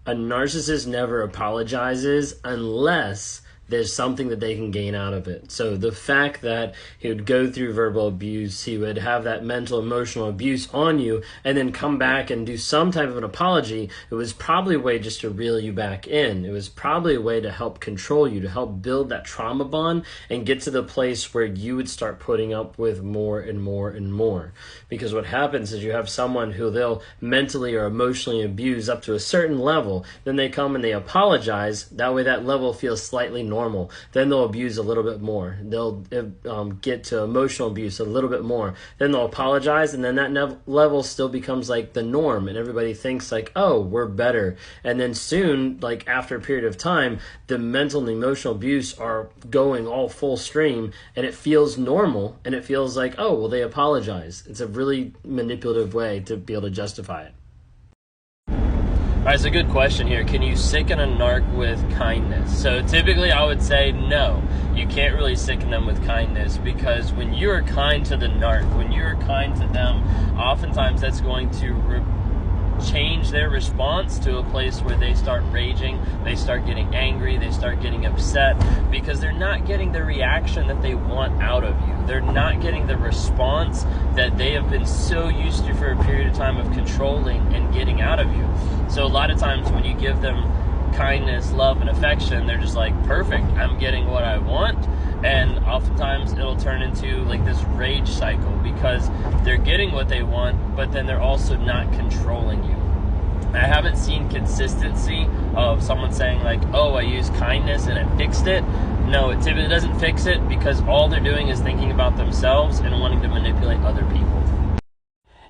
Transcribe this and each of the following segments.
A narcissist never apologizes unless there's something that they can gain out of it. So the fact that he would go through verbal abuse, he would have that mental, emotional abuse on you, and then come back and do some type of an apology, it was probably a way just to reel you back in. It was probably a way to help control you, to help build that trauma bond and get to the place where you would start putting up with more and more and more. Because what happens is you have someone who they'll mentally or emotionally abuse up to a certain level, then they come and they apologize. That way that level feels slightly normal. Then they'll abuse a little bit more. They'll get to emotional abuse a little bit more. Then they'll apologize, and then that level still becomes like the norm, and everybody thinks like, oh, we're better. And then soon, like after a period of time, the mental and emotional abuse are going all full stream, and it feels normal, and it feels like, oh, well, they apologize. It's a really manipulative way to be able to justify it. All right, so good question here. Can you sicken a narc with kindness? So typically I would say no. You can't really sicken them with kindness, because when you're kind to the narc, when you're kind to them, oftentimes that's going to change their response to a place where they start raging, they start getting angry, they start getting upset, because they're not getting the reaction that they want out of you. They're not getting the response that they have been so used to for a period of time of controlling and getting out of you. So a lot of times when you give them kindness, love, and affection, they're just like, perfect, I'm getting what I want. And oftentimes it'll turn into like this rage cycle, because they're getting what they want, but then they're also not controlling you. I haven't seen consistency of someone saying like, oh, I used kindness and it fixed it. No, it typically doesn't fix it, because all they're doing is thinking about themselves and wanting to manipulate other people.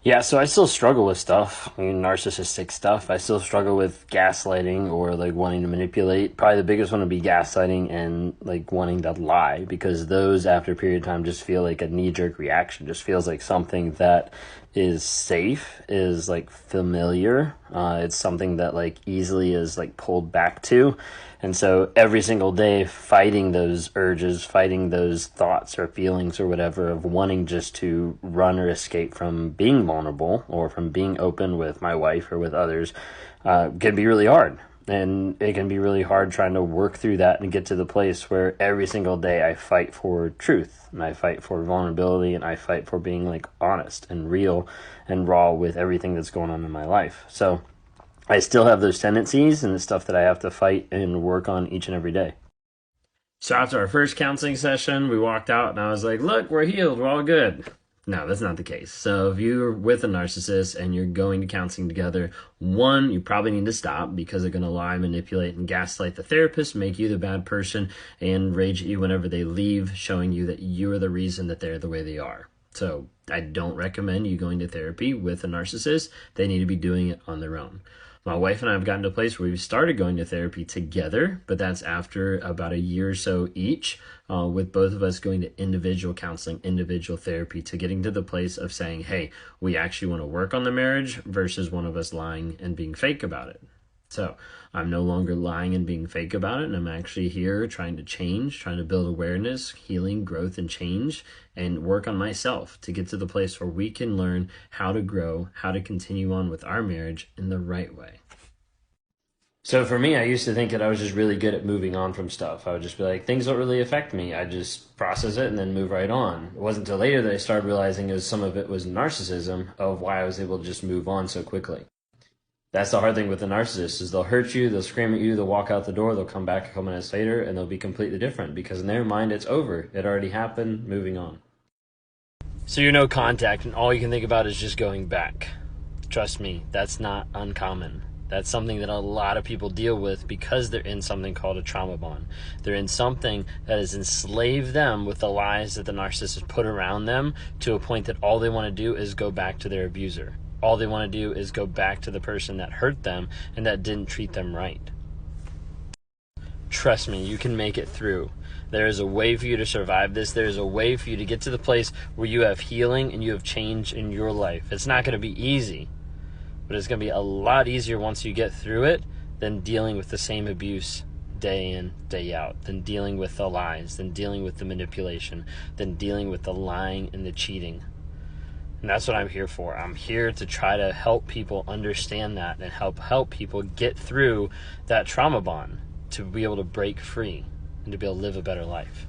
Yeah, so I still struggle with stuff. I mean, narcissistic stuff. I still struggle with gaslighting or like wanting to manipulate. Probably the biggest one would be gaslighting and like wanting to lie, because those after a period of time just feel like a knee-jerk reaction. Just feels like something that is safe, is like familiar. It's something that like easily is like pulled back to. And so every single day fighting those urges, fighting those thoughts or feelings or whatever of wanting just to run or escape from being vulnerable or from being open with my wife or with others can be really hard. And it can be really hard trying to work through that and get to the place where every single day I fight for truth, and I fight for vulnerability, and I fight for being like honest and real and raw with everything that's going on in my life. So I still have those tendencies and the stuff that I have to fight and work on each and every day. So after our first counseling session, we walked out and I was like, look, we're healed, we're all good. No, that's not the case. So if you're with a narcissist and you're going to counseling together, one, you probably need to stop, because they're going to lie, manipulate, and gaslight the therapist, make you the bad person, and rage at you whenever they leave, showing you that you are the reason that they're the way they are. So I don't recommend you going to therapy with a narcissist. They need to be doing it on their own. My wife and I have gotten to a place where we've started going to therapy together, but that's after about a year or so each, with both of us going to individual counseling, individual therapy, to getting to the place of saying, hey, we actually want to work on the marriage, versus one of us lying and being fake about it. So I'm no longer lying and being fake about it, and I'm actually here trying to change, trying to build awareness, healing, growth, and change, and work on myself to get to the place where we can learn how to grow, how to continue on with our marriage in the right way. So for me, I used to think that I was just really good at moving on from stuff. I would just be like, things don't really affect me. I just process it and then move right on. It wasn't until later that I started realizing as some of it was narcissism of why I was able to just move on so quickly. That's the hard thing with the narcissist, is they'll hurt you, they'll scream at you, they'll walk out the door, they'll come back a couple minutes later, and they'll be completely different, because in their mind it's over. It already happened, moving on. So you're no contact, and all you can think about is just going back. Trust me, that's not uncommon. That's something that a lot of people deal with, because they're in something called a trauma bond. They're in something that has enslaved them with the lies that the narcissist has put around them, to a point that all they want to do is go back to their abuser. All they want to do is go back to the person that hurt them and that didn't treat them right. Trust me, you can make it through. There is a way for you to survive this. There is a way for you to get to the place where you have healing and you have change in your life. It's not going to be easy, but it's going to be a lot easier once you get through it than dealing with the same abuse day in, day out, than dealing with the lies, than dealing with the manipulation, than dealing with the lying and the cheating. And that's what I'm here for. I'm here to try to help people understand that and help people get through that trauma bond to be able to break free and to be able to live a better life.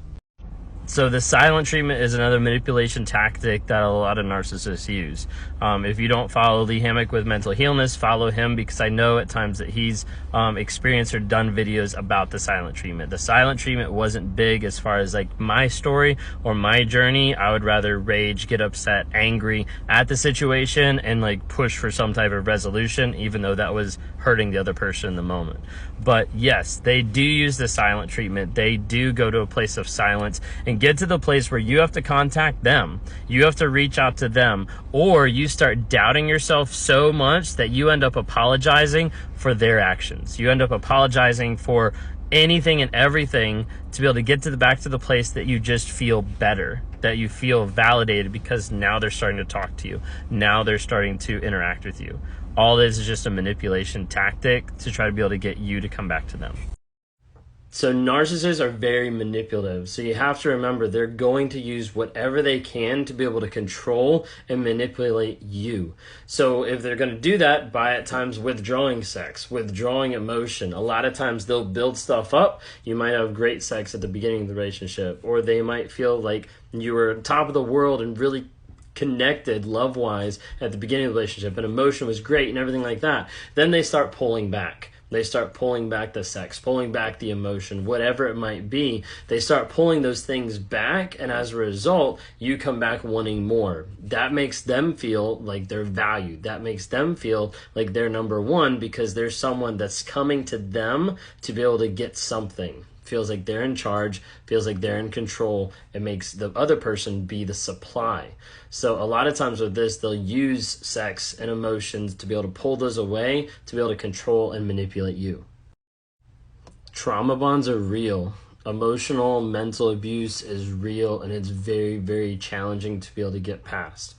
So the silent treatment is another manipulation tactic that a lot of narcissists use. If you don't follow Lee Hammock with Mental Healness, follow him, because I know at times that he's experienced or done videos about the silent treatment. The silent treatment wasn't big as far as like my story or my journey. I would rather rage, get upset, angry at the situation, and like push for some type of resolution, even though that was hurting the other person in the moment. But yes, they do use the silent treatment. They do go to a place of silence and get to the place where you have to contact them. You have to reach out to them, or you start doubting yourself so much that you end up apologizing for their actions. You end up apologizing for anything and everything to be able to get to the back to the place that you just feel better, that you feel validated, because now they're starting to talk to you. Now they're starting to interact with you. All this is just a manipulation tactic to try to be able to get you to come back to them. So narcissists are very manipulative. So you have to remember they're going to use whatever they can to be able to control and manipulate you. So if they're going to do that by at times withdrawing sex, withdrawing emotion, a lot of times they'll build stuff up. You might have great sex at the beginning of the relationship, or they might feel like you were top of the world and really connected love-wise at the beginning of the relationship, and emotion was great and everything like that. Then they start pulling back. They start pulling back the sex, pulling back the emotion, whatever it might be. They start pulling those things back, and as a result, you come back wanting more. That makes them feel like they're valued. That makes them feel like they're number one, because there's someone that's coming to them to be able to get something. Feels like they're in charge, feels like they're in control. It makes the other person be the supply. So a lot of times with this, they'll use sex and emotions to be able to pull those away, to be able to control and manipulate you. Trauma bonds are real. Emotional, mental abuse is real, and it's very, very challenging to be able to get past.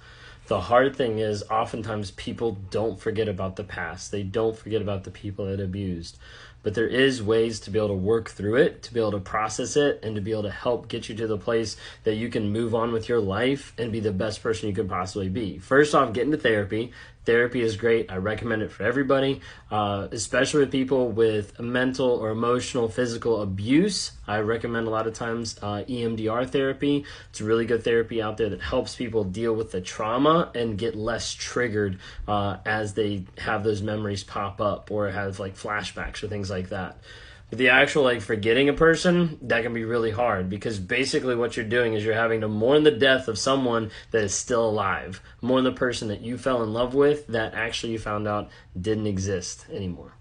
The hard thing is oftentimes people don't forget about the past. They don't forget about the people that abused. But there is ways to be able to work through it, to be able to process it, and to be able to help get you to the place that you can move on with your life and be the best person you could possibly be. First off, get into therapy. Therapy is great. I recommend it for everybody, especially with people with mental or emotional, physical abuse. I recommend a lot of times EMDR therapy. It's a really good therapy out there that helps people deal with the trauma and get less triggered as they have those memories pop up or have like flashbacks or things like that. But the actual like forgetting a person, that can be really hard, because basically what you're doing is you're having to mourn the death of someone that is still alive, mourn the person that you fell in love with that actually you found out didn't exist anymore.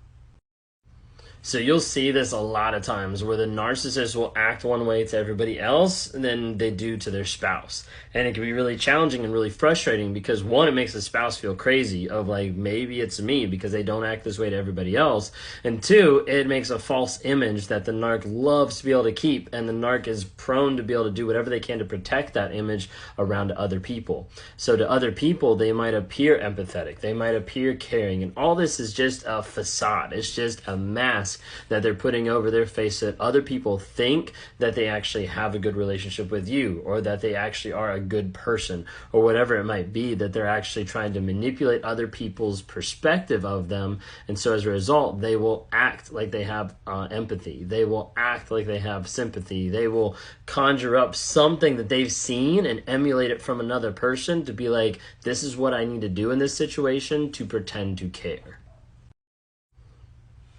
So you'll see this a lot of times where the narcissist will act one way to everybody else than they do to their spouse. And it can be really challenging and really frustrating, because one, it makes the spouse feel crazy of like, maybe it's me because they don't act this way to everybody else. And two, it makes a false image that the narc loves to be able to keep, and the narc is prone to be able to do whatever they can to protect that image around other people. So to other people, they might appear empathetic, they might appear caring, and all this is just a facade. It's just a mask that they're putting over their face so that other people think that they actually have a good relationship with you, or that they actually are a good person, or whatever it might be, that they're actually trying to manipulate other people's perspective of them. And so as a result, they will act like they have empathy. They will act like they have sympathy. They will conjure up something that they've seen and emulate it from another person to be like, this is what I need to do in this situation to pretend to care.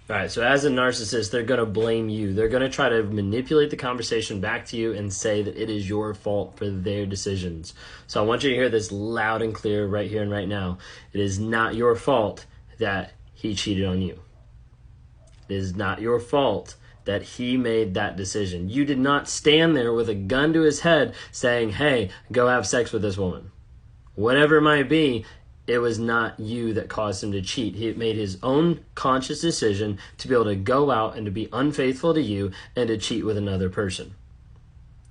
All right, so as a narcissist, they're going to blame you. They're going to try to manipulate the conversation back to you and say that it is your fault for their decisions. So I want you to hear this loud and clear right here and right now. It is not your fault that he cheated on you. It is not your fault that he made that decision. You did not stand there with a gun to his head saying, hey, go have sex with this woman. Whatever it might be, it was not you that caused him to cheat. He made his own conscious decision to be able to go out and to be unfaithful to you and to cheat with another person.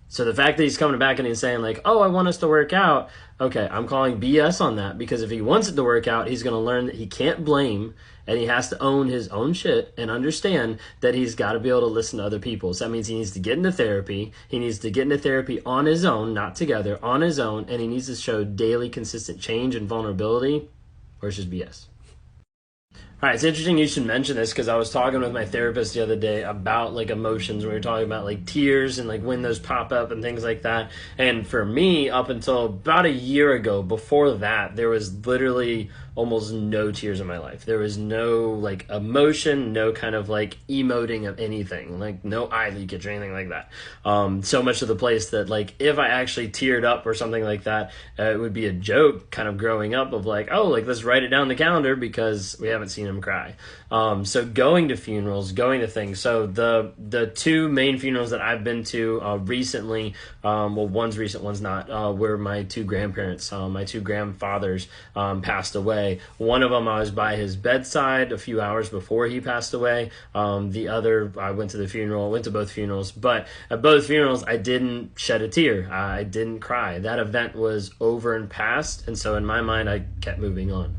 So the fact that he's coming back and he's saying like, "Oh, I want us to work out," okay, I'm calling BS on that, because if he wants it to work out, he's going to learn that he can't blame and he has to own his own shit and understand that he's got to be able to listen to other people. So that means he needs to get into therapy. He needs to get into therapy on his own, not together, on his own, and he needs to show daily consistent change and vulnerability, or it's just BS. All right, it's interesting you should mention this, because I was talking with my therapist the other day about like emotions. We were talking about like tears and like when those pop up and things like that. And for me, up until about a year ago, before that, there was literally almost no tears in my life. There was no like emotion, no kind of like emoting of anything, like no eye leakage or anything like that. So much to the place that like if I actually teared up or something like that, it would be a joke kind of growing up of like, oh, like let's write it down the calendar because we haven't seen him cry. So going to funerals, going to things. So the two main funerals that I've been to recently, well, one's recent, one's not, were my two grandparents. My two grandfathers passed away. One of them I was by his bedside a few hours before he passed away. The other, I went to both funerals, but at both funerals I didn't shed a tear. I didn't cry. That event was over and past, and so in my mind I kept moving on.